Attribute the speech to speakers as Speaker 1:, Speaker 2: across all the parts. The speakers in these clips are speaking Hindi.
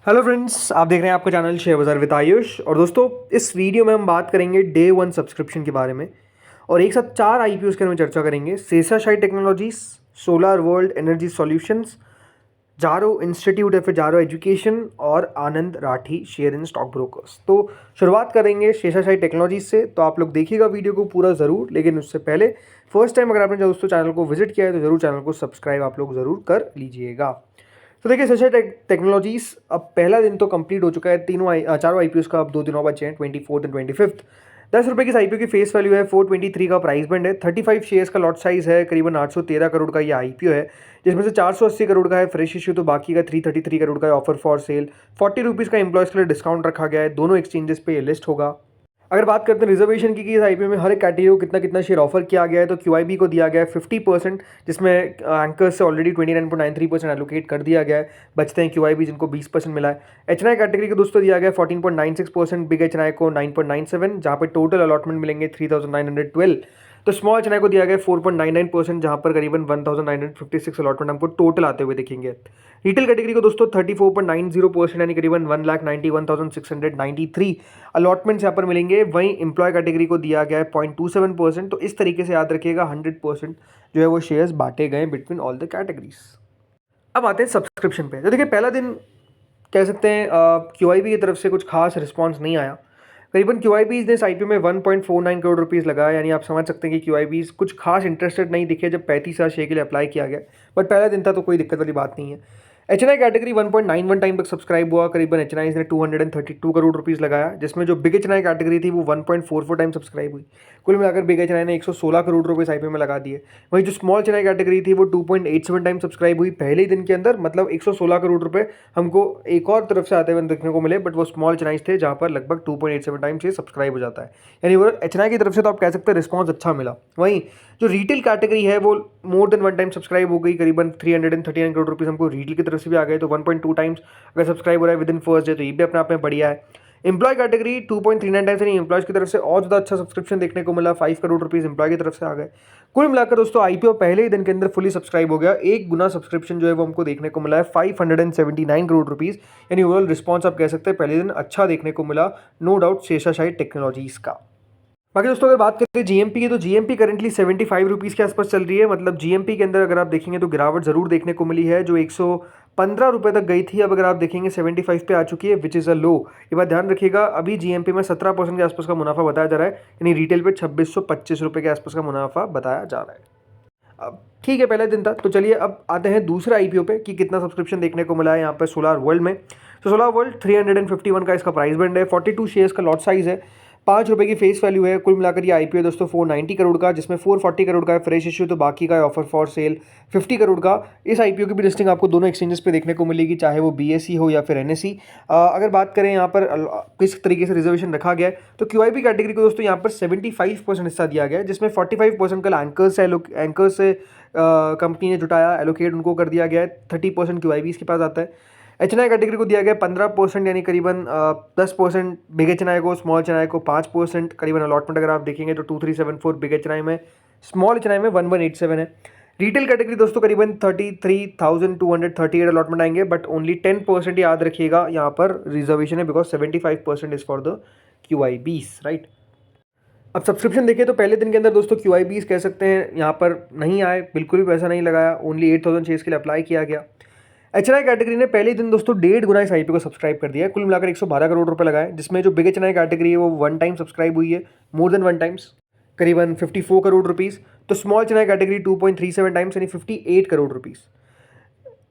Speaker 1: हेलो फ्रेंड्स, आप देख रहे हैं आपका चैनल शेयर बाजार विद आयुष। और दोस्तों, इस वीडियो में हम बात करेंगे डे वन सब्सक्रिप्शन के बारे में और एक साथ 4 आईपीओस के बारे में चर्चा करेंगे। Seshasayee technologies, solar world energy solutions, Jaro institute या फिर जारो एजुकेशन और Anand Rathi share in stock brokers. तो शुरुआत करेंगे शेषाशायी टेक्नोलॉजीज से। तो आप लोग देखिएगा वीडियो को पूरा ज़रूर, लेकिन उससे पहले फर्स्ट टाइम अगर आपने दोस्तों चैनल को विजिट किया है तो ज़रूर चैनल को सब्सक्राइब आप लोग ज़रूर कर लीजिएगा। तो देखिए, शेषाशायी टेक्नोलॉजीज अब पहला दिन तो कंप्लीट हो चुका है। चारों आईपीओस का अब 2 दिन और बचे हैं, 24 एंड 25। 10 रुपये की इस आईपीओ की फेस वैल्यू है, 423 का प्राइस बैंड है, 35 शेयर्स का लॉट साइज है, करीबन 813 करोड़ का ये आईपीओ है, जिसमें से 480 करोड़ का है फ्रेश इश्यू, तो बाकी का 333 करोड़ का है ऑफर फॉर सेल। 40 रुपीज़ का एम्प्लॉयज़ के लिए डिस्काउंट रखा गया है। दोनों एक्सचेंजेस पे ये लिस्ट होगा। अगर बात करते हैं रिजर्वेशन की इस आईपीओ में हर एक कैटेगरी को कितना कितना शेयर ऑफर किया गया है, तो क्यूआईबी को दिया गया है 50%, जिसमें एंकर्स से ऑलरेडी 29.93% एलोकेट कर दिया गया है। बचते हैं क्यूआईबी जिनको 20% मिला है। एचएनआई कैटेगरी को दोस्तों दिया गया है 14.96%, बिग एचएनआई को 9.97, जहाँ पर टोटल अलॉटमेंट मिलेंगे 3912। तो स्मॉल एचएनआई को दिया गया 4.99%, जहाँ पर करीबन 1956 अलॉटमेंट हमको टोटल आते हुए दिखेंगे। रिटेल कैटेगरी को दोस्तों 34.90%, यानी करीबन 1,91,693 अलॉटमेंट्स यहाँ पर मिलेंगे। वहीं एम्प्लॉय कैटेगरी को दिया गया है 0.27%। तो इस तरीके से याद रखिएगा 100% जो है वो शेयर्स बांटे गए बिटवीन ऑल द कैटेगरीज। अब आते हैं सब्सक्रिप्शन पे। तो देखिए, पहला दिन कह सकते हैं क्यूआईबी की तरफ से कुछ खास रिस्पॉन्स नहीं आया। करीबन क्यूआईबीज ने इस आईपीओ में 1.49 करोड़ रुपीज़ लगाया, यानी आप समझ सकते हैं कि क्यूआईबीज कुछ खास इंटरेस्टेड नहीं दिखे जब 35,000 शेयर के लिए अप्लाई किया गया। बट पहला दिन था तो कोई दिक्कत वाली बात नहीं है। एचएनआई कैटेगरी 1.91 टाइम तक सब्सक्राइब हुआ। करीबन एचएनआई ने 232 करोड़ रुपीज़ लगाया, जिसमें जो बिग एचएनआई कैटेगरी थी वो 1.44 टाइम सब्सक्राइब हुई। कुल मिलाकर बिग एचएनआई ने 116 करोड़ रुपये आईपीओ में लगा दिए। वहीं जो स्मॉल एचएनआई कैटेगरी थी वो 2.87 टाइम सब्सक्राइब हुई पहले ही दिन के अंदर। मतलब 116 करोड़ रुपये हमको एक और तरफ से आते हुए देखने को मिले, बट वो स्मॉल एचएनआई थे जहाँ पर लगभग 2.87 टाइम से सब्सक्राइब हो जाता है। यानी वो एचएनआई की तरफ से तो आप कह सकते हैं रिस्पॉन्स अच्छा मिला। वहीं जो रिटेल कैटेगरी है वो मोर देन 1 टाइम सब्सक्राइब हो गई। करीबन 339 करोड़ रुपीज़ हमको रिटेल की तरफ से भी आ गए। तो 1.2 टाइम्स अगर सब्सक्राइब हो रहा है विद इन फर्स्ट डे, तो ये भी अपने आप में बढ़िया है। एम्प्लॉय कैटेगरी 2.39 टाइम्स, यानी एम्प्लॉयज़ की तरफ से और ज़्यादा अच्छा सब्सक्रिप्शन देखने को मिला। 5 करोड़ रुपीज़ एम्प्लॉय की तरफ से आ गए। कुल मिलाकर दोस्तों आईपीओ पहले ही दिन के अंदर फुली सब्सक्राइब हो गया। एक गुना सब्सक्रिप्शन जो है वो हमको देखने को मिला है 579 करोड़ रुपीज़। यानी ओवरऑल रिस्पॉन्स आप कह सकते हैं पहले दिन अच्छा देखने को मिला, नो डाउट शेषाशायी टेक्नोलॉजीज़ का। बाकी दोस्तों अगर बात करते हैं जीएमपी की, तो जीएमपी करंटली 75 रुपीज़ के आसपास चल रही है। मतलब जीएमपी के अंदर अगर आप देखेंगे तो गिरावट जरूर देखने को मिली है, जो 115 रुपये तक गई थी। अब अगर आप देखेंगे 75 पे आ चुकी है, विच इज़ अ लो। ये बात ध्यान रखिएगा। अभी जीएमपी में 17% के आसपास का मुनाफा बताया जा रहा है, यानी रिटेल पे 2625 रुपये के आसपास का मुनाफा बताया जा रहा है। अब ठीक है, पहला दिन था तो चलिए अब आते हैं दूसरे आईपीओ पे कि कितना सब्सक्रिप्शन देखने को मिला है यहाँ पर सोलार वर्ल्ड में। तो सोलार वर्ल्ड 351 का इसका प्राइस बैंड है, 42 शेयर्स का लॉट साइज है, 5 रुपये की फेस वैल्यू है। कुल मिलाकर ये आईपीओ दोस्तों 490 करोड़ का, जिसमें 440 करोड़ का है फ्रेश इश्यू, तो बाकी का है ऑफर फॉर सेल 50 करोड़ का। इस आईपीओ की भी लिस्टिंग आपको दोनों एक्सचेंजेस पे देखने को मिलेगी, चाहे वो बीएसई हो या फिर एनएसई। अगर बात करें यहाँ पर किस तरीके से रिजर्वेशन रखा गया है, तो क्यूआईबी कैटेगरी को दोस्तों यहाँ पर 75% हिस्सा दिया गया है, जिसमें 45% कल एंकर्स से कंपनी ने जुटाया, एलोकेट उनको कर दिया गया है। 30% क्यूआईबी इसके पास आता है। एचएनआई कैटेगरी को दिया गया 15%, यानी करीबन 10% बिग एचएनआई को, स्मॉल एचएनआई को 5%। करीबन अलॉटमेंट अगर आप देखेंगे तो 2374 बिग एचएनआई में, स्मॉल एचएनआई में 1187 है। रिटेल कैटेगरी दोस्तों करीबन 33,238 अलॉटमेंट आएंगे, बट ओनली 10% याद रखिएगा यहाँ पर रिजर्वेशन है, because 75% is for the QIBs, right. अब सब्सक्रिप्शन देखें तो पहले दिन के अंदर दोस्तों क्यूआईबीस कह सकते हैं यहाँ पर नहीं आए, बिल्कुल भी पैसा नहीं लगाया, ओनली 8000 शेयर्स के लिए अप्लाई किया गया। एचएनआई कैटेगरी ने पहले दिन दोस्तों 1.5 गुना इस आईपीओ को सब्सक्राइब कर दिया है। कुल मिलाकर 112 करोड़ रुपए लगाए, जिसमें जो बिग एचएनआई कैटेगरी है वो 1 टाइम सब्सक्राइब हुई है, मोर देन 1 टाइम्स, करीबन 54 करोड़ रुपीज़। तो स्मॉल एचएनआई कैटेगरी 2.37 टाइम्स, यानी 58 करोड़ रुपीज़।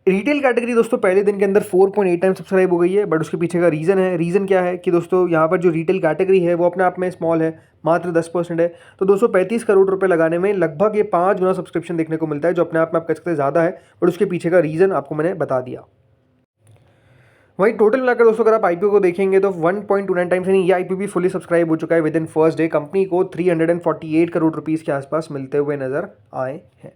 Speaker 1: रिटेल कैटेगरी दोस्तों पहले दिन के अंदर 4.8 टाइम सब्सक्राइब हो गई है, बट उसके पीछे का रीज़न क्या है कि दोस्तों यहाँ पर जो रिटेल कैटेगरी है वो अपने आप में स्मॉल है, मात्र 10% है। तो 235 करोड़ रुपए लगाने में लगभग ये 5 गुना सब्सक्रिप्शन देखने को मिलता है, जो अपने आप में आप कह सकते हैं ज़्यादा है, बट उसके पीछे का रीज़न आपको मैंने बता दिया। वही टोटल मिलाकर दोस्तों अगर आप आईपीओ को देखेंगे तो 1.29 टाइम्स, यानी ये आईपीओ भी फुली सब्सक्राइब हो चुका है with in first day. Company को 348 करोड़ रुपीज़ के आसपास मिलते हुए नजर आए हैं।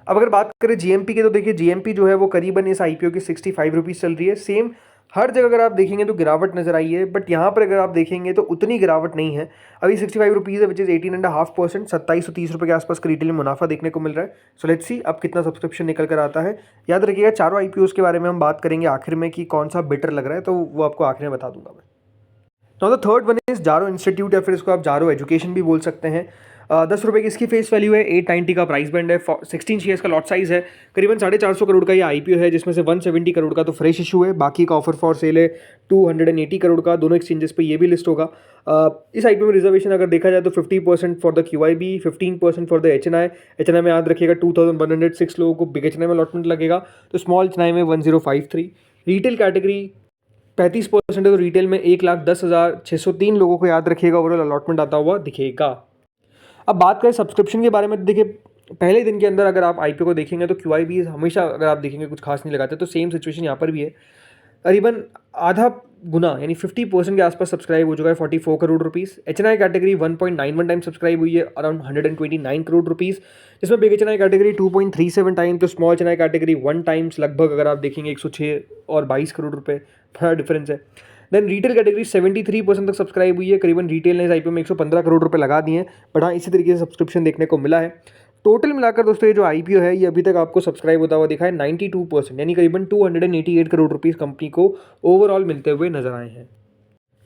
Speaker 1: अब अगर बात करें जीएमपी की, तो देखिए जीएमपी जो है वो करीबन इस आईपीओ की 65 रुपीज़ चल रही है। सेम हर जगह अगर आप देखेंगे तो गिरावट नज़र आई है, बट यहाँ पर अगर आप देखेंगे तो उतनी गिरावट नहीं है। अभी 65 रुपीज़ है, विच इज़ 18.5%, 2730 रुपये के आसपास का रिटेल में मुनाफा देखने को मिल रहा है। सो लेट्स सी अब कितना सब्सक्रिप्शन निकल कर आता है। याद रखिएगा चारों आईपीओ के बारे में हम बात करेंगे आखिर में कि कौन सा बेटर लग रहा है, तो वो आपको आखिर में बता दूंगा मैं। Now the third one is जारो इंस्टीट्यूट, या फिर इसको आप जारो एजुकेशन भी बोल सकते हैं। 10 रुपये की इसकी फेस वैल्यू है, 890 का प्राइस बैंड है, 16 शेयर्स का लॉट साइज है, करीबन 450 करोड़ का ये आईपीओ है, जिसमें से 170 करोड़ का तो फ्रेश इशू है, बाकी का ऑफर फॉर सेल है 280 करोड़ का। दोनों एक्सचेंजेस पे ये भी लिस्ट होगा। इस आईपीओ में रिजर्वेशन अगर देखा जाए तो 50% for the QIB, 15% for the HNI. HNI में याद रखिएगा 2106 लोगों को बिग एचएनआई में अलॉटमेंट लगेगा, तो स्मॉल एचएनआई में 1053। रिटेल कैटेगरी 35% है, तो रिटेल में 1,10,603 लोगों को याद रखिएगा ओवरऑल अलॉटमेंट आता हुआ दिखेगा। अब बात करें सब्सक्रिप्शन के बारे में, तो देखिए पहले दिन के अंदर अगर आप आईपीओ को देखेंगे तो क्यूआईबी हमेशा अगर आप देखेंगे कुछ खास नहीं लगाते, तो सेम सिचुएशन यहाँ पर भी है। करीबन आधा गुना यानी 50% के आसपास सब्सक्राइब हो चुका है, 44 crore rupees. HNI category 1.91 time subscribe हुई है, अराउंड 129 करोड़ रुपीज़, जिसमें बिग एचएनआई कैटेगरी 2.37 टाइम, तो स्मॉल एचएनआई कैटेगरी 1 टाइम्स लगभग अगर आप देखेंगे 106 और 22 करोड़ रुपये, बड़ा डिफरेंस है। देन रिटेल कैटेगरी 73% तक सब्सक्राइब हुई है, करीबन रिटेल ने इस आईपीओ में 115 करोड़ रुपए लगा दिए हैं, बट हाँ इसी तरीके से सब्सक्रिप्शन देखने को मिला है। टोटल मिलाकर दोस्तों ये जो आईपीओ है ये अभी तक आपको सब्सक्राइब होता हुआ दिखा है 92%, यानी करीबन 288 करोड़ रुपीस कंपनी को ओवरऑल मिलते हुए नजर आए हैं।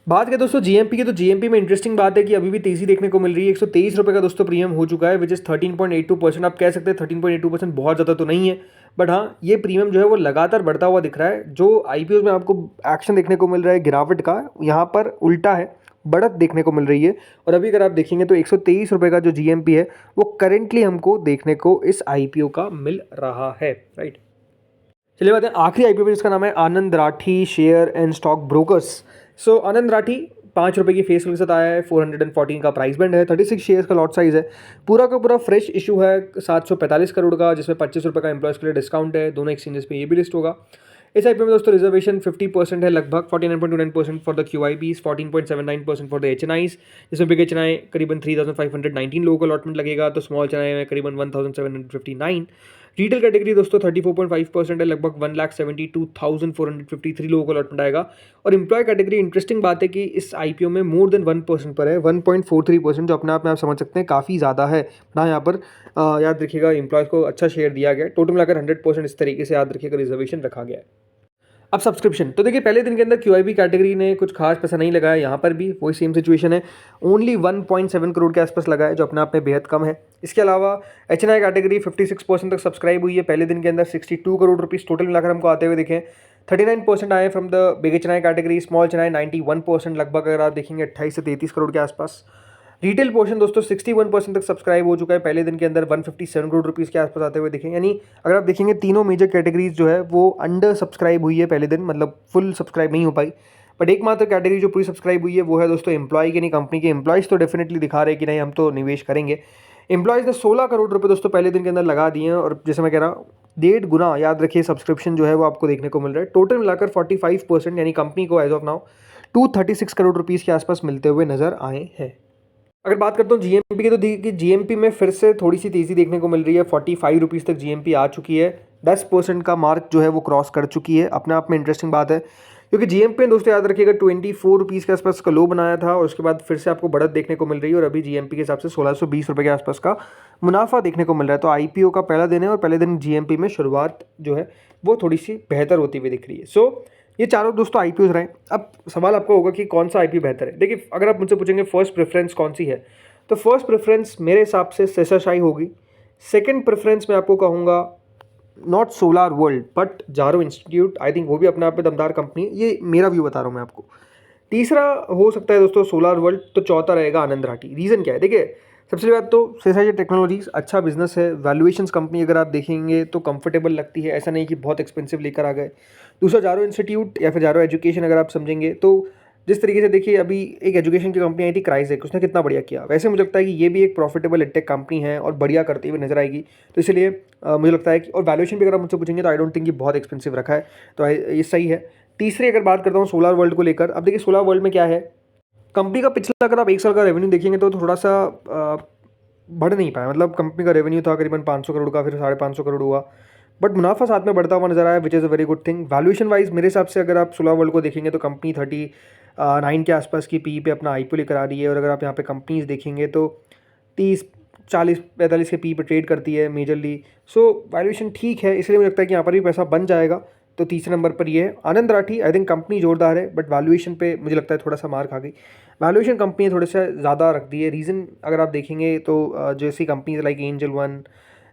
Speaker 1: बात करें दोस्तों जीएमपी की, तो जीएमपी में इंटरेस्टिंग बात है कि अभी भी तेजी देखने को मिल रही है। 123 रुपये का दोस्तों प्रीमियम हो चुका है, विच इज़ 13.82%। आप कह सकते हैं 13.82% बहुत ज़्यादा तो नहीं है, बट हाँ ये प्रीमियम जो है वो लगातार बढ़ता हुआ दिख रहा है। जो आईपीओ में आपको एक्शन देखने को मिल रहा है गिरावट का, यहाँ पर उल्टा है, बढ़त देखने को मिल रही है। और अभी अगर आप देखेंगे तो 123 रुपये का जो जीएमपी है वो करेंटली हमको देखने को इस आईपीओ का मिल रहा है, राइट। चलिए बात है आखिरी आईपीओ पे, जिसका नाम है Anand Rathi share and stock brokers. So Anand Rathi 5 रुपये की फेस वैल्यू के साथ आया है, 414 का प्राइस बैंड है, 36 शेयर्स का लॉट साइज है, पूरा का पूरा फ्रेश इशू है 745 करोड़ का, जिसमें 25 रुपये का एम्प्लॉयज़ के लिए डिस्काउंट है। दोनों एक्सचेंजेस पे ये भी लिस्ट होगा। इस आईपीओ में दोस्तों रिजर्वेशन 50% है, लगभग 49.29% फॉर द क्यूआईबीज, 14.79% फॉर द एचएनआईज, जिसमें बिग एचएनआई करीबन 3,519 लोगों को अलॉटमेंट लगेगा, तो स्मॉल एचएनआई में करीबन 1,759। रिटेल कैटेगरी दोस्तों 34.5% है, लगभग 1,72,453 लोगों को अलॉटमेंट आएगा। और एम्प्लॉय कैटेगरी इंटरेस्टिंग बात है कि इस आईपीओ में मोर देन 1% पर है, 1.43%, जो अपने आप में आप समझ सकते हैं काफ़ी ज़्यादा है ना। यहाँ पर याद रखिएगा एम्प्लॉयज़ को अच्छा शेयर दिया गया है, टोटल मिलाकर 100% इस तरीके से याद रखिएगा रिजर्वेशन रखा गया है। अब सब्सक्रिप्शन, तो देखिए पहले दिन के अंदर क्यूआईबी कैटेगरी ने कुछ खास पैसा नहीं लगाया, यहाँ पर भी वही सेम सिचुएशन है, ओनली 1.7 करोड़ के आसपास लगा है, जो अपने आप में बेहद कम है। इसके अलावा एचएनआई कैटेगरी 56% तक सब्सक्राइब हुई है, पहले दिन के अंदर 62 करोड़ रुपीस टोटल मिलाकर हमको आते हुए दिखे। 39% आए from the big HNI category, small HNI 91%, लगभग अगर आप देखेंगे 28 से 33 करोड़ के आसपास। रिटेल पोर्शन दोस्तों 61% तक सब्सक्राइब हो चुका है, पहले दिन के अंदर 157 करोड़ रुपीज़ के आसपास आते हुए दिखे। यानी अगर आप देखेंगे तीनों मेजर कैटेगरीज जो है वो अंडर सब्सक्राइब हुई है पहले दिन, मतलब फुल सब्सक्राइब नहीं हो पाई। बट एकमात्र कैटेगरी जो पूरी सब्सक्राइब हुई है वो है दोस्तों एम्प्लॉय की, नहीं कंपनी के एम्प्लॉयज़ तो डेफिनेटली दिखा रहे हैं कि नहीं हम तो निवेश करेंगे। एम्प्लॉयज़ ने 16 करोड़ रुपये दोस्तों पहले दिन के अंदर लगा दिए हैं, और जैसे मैं कह रहा हूँ 1.5 गुना याद रखिए सब्सक्रिप्शन जो है वो आपको देखने को मिल रहा है। टोटल मिलाकर 45%, यानी कंपनी को as of now 236 crore rupees के आसपास मिलते हुए नजर आए हैं। अगर बात करता हूँ जीएमपी की, तो देखिए जीएमपी में फिर से थोड़ी सी तेज़ी देखने को मिल रही है, 45 रुपीज़ तक जीएमपी आ चुकी है, 10% का मार्क जो है वो क्रॉस कर चुकी है। अपने आप में इंटरेस्टिंग बात है, क्योंकि जीएमपी में दोस्तों याद रखिएगा 24 रुपीज़ के आसपास का लो बनाया था, और उसके बाद फिर से आपको बढ़त देखने को मिल रही है, और अभी जीएमपी के हिसाब से 1620 रुपये के आसपास का मुनाफा देखने को मिल रहा है। तो आईपीओ का पहला दिन है, और पहले दिन जीएमपी में शुरुआत जो है वो थोड़ी सी बेहतर होती हुई दिख रही है। सो ये चारों दोस्तों आईपीओ रहे। अब सवाल आपका होगा कि कौन सा आईपीओ बेहतर है। देखिए अगर आप मुझसे पूछेंगे फर्स्ट प्रेफरेंस कौन सी है, तो फर्स्ट प्रेफरेंस मेरे हिसाब से सेसाशाई होगी। सेकंड प्रेफरेंस मैं आपको कहूँगा नॉट सोलार वर्ल्ड बट जारो इंस्टीट्यूट, आई थिंक वो भी अपने आप में दमदार कंपनी है, ये मेरा व्यू बता रहा हूँ मैं आपको। तीसरा हो सकता है दोस्तों सोलार वर्ल्ड, तो चौथा रहेगा आनंद राठी। रीज़न क्या है, देखिए सबसे बात तो सेसाई टेक्नोलॉजीज अच्छा बिजनेस है, वैल्यूएशंस कंपनी अगर आप देखेंगे तो कंफर्टेबल लगती है, ऐसा नहीं कि बहुत एक्सपेंसिव लेकर आ गए। दूसरा जारो इंस्टीट्यूट या फिर जारो एजुकेशन अगर आप समझेंगे, तो जिस तरीके से देखिए अभी एक एजुकेशन की कंपनी आई थी क्राइजेक, उसने कितना बढ़िया किया, वैसे मुझे लगता है कि ये भी एक प्रॉफिटेबल एडटेक कंपनी है और बढ़िया करती हुई नजर आएगी। तो इसलिए मुझे लगता है कि, और वैल्यूएशन भी अगर आप मुझसे पूछेंगे तो आई डोंट थिंक कि बहुत एक्सपेंसिव रखा है, तो ये सही है। तीसरी अगर बात करता हूँ सोलार वर्ल्ड को लेकर, अब देखिए सोलार वर्ल्ड में क्या है, कंपनी का पिछला अगर आप 1 साल का रेवेन्यू देखेंगे तो थोड़ा सा बढ़ नहीं पाया, मतलब कंपनी का रेवेन्यू था करीबन 500 करोड़ का, फिर 550 करोड़ हुआ, बट मुनाफा साथ में बढ़ता हुआ नजर आया, which is a very good thing. Valuation wise मेरे हिसाब से अगर आप सोलर वर्ल्ड को देखेंगे तो कंपनी 39 के आसपास की पी पे अपना आईपीओ लेकर आ रही है, और अगर आप यहाँ पे कंपनीज देखेंगे तो 30, 40, 45 के पी पे ट्रेड करती है मेजरली। सो वैल्यूएशन ठीक है, इसलिए मुझे लगता है कि यहाँ पर भी पैसा बन जाएगा। तो तीसरे नंबर पर ये है Anand Rathi. I think company जोरदार है, बट वैल्यूएशन पे मुझे लगता है थोड़ा सा मार खा गई। वैल्यूएशन कंपनी ने थोड़े से ज़्यादा रख दी है। रीज़न अगर आप देखेंगे तो जैसी कंपनीज लाइक एंजल वन,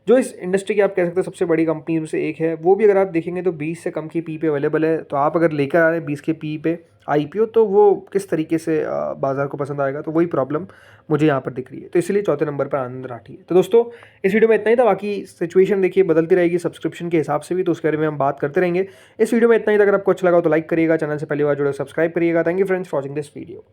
Speaker 1: जो इस इंडस्ट्री की आप कह सकते हैं सबसे बड़ी कंपनी में से एक है, वो भी अगर आप देखेंगे तो 20 से कम की पी पे अवेलेबल है। तो आप अगर लेकर आ रहे हैं 20 के पी पे आईपीओ, तो वो किस तरीके से बाजार को पसंद आएगा, तो वही प्रॉब्लम मुझे यहाँ पर दिख रही है। तो इसलिए चौथे नंबर पर आनंद राठी है। तो दोस्तों इस वीडियो में इतना ही था। बाकी सिचुएशन देखिए बदलती रहेगी सब्सक्रिप्शन के हिसाब से भी, तो उसके बारे में हम बात करते रहेंगे। इस वीडियो में इतना ही था। अगर आपको अच्छा लगा तो लाइक करिएगा, चैनल से पहली बार जुड़े सब्सक्राइब करिएगा। Thank you friends for watching this video.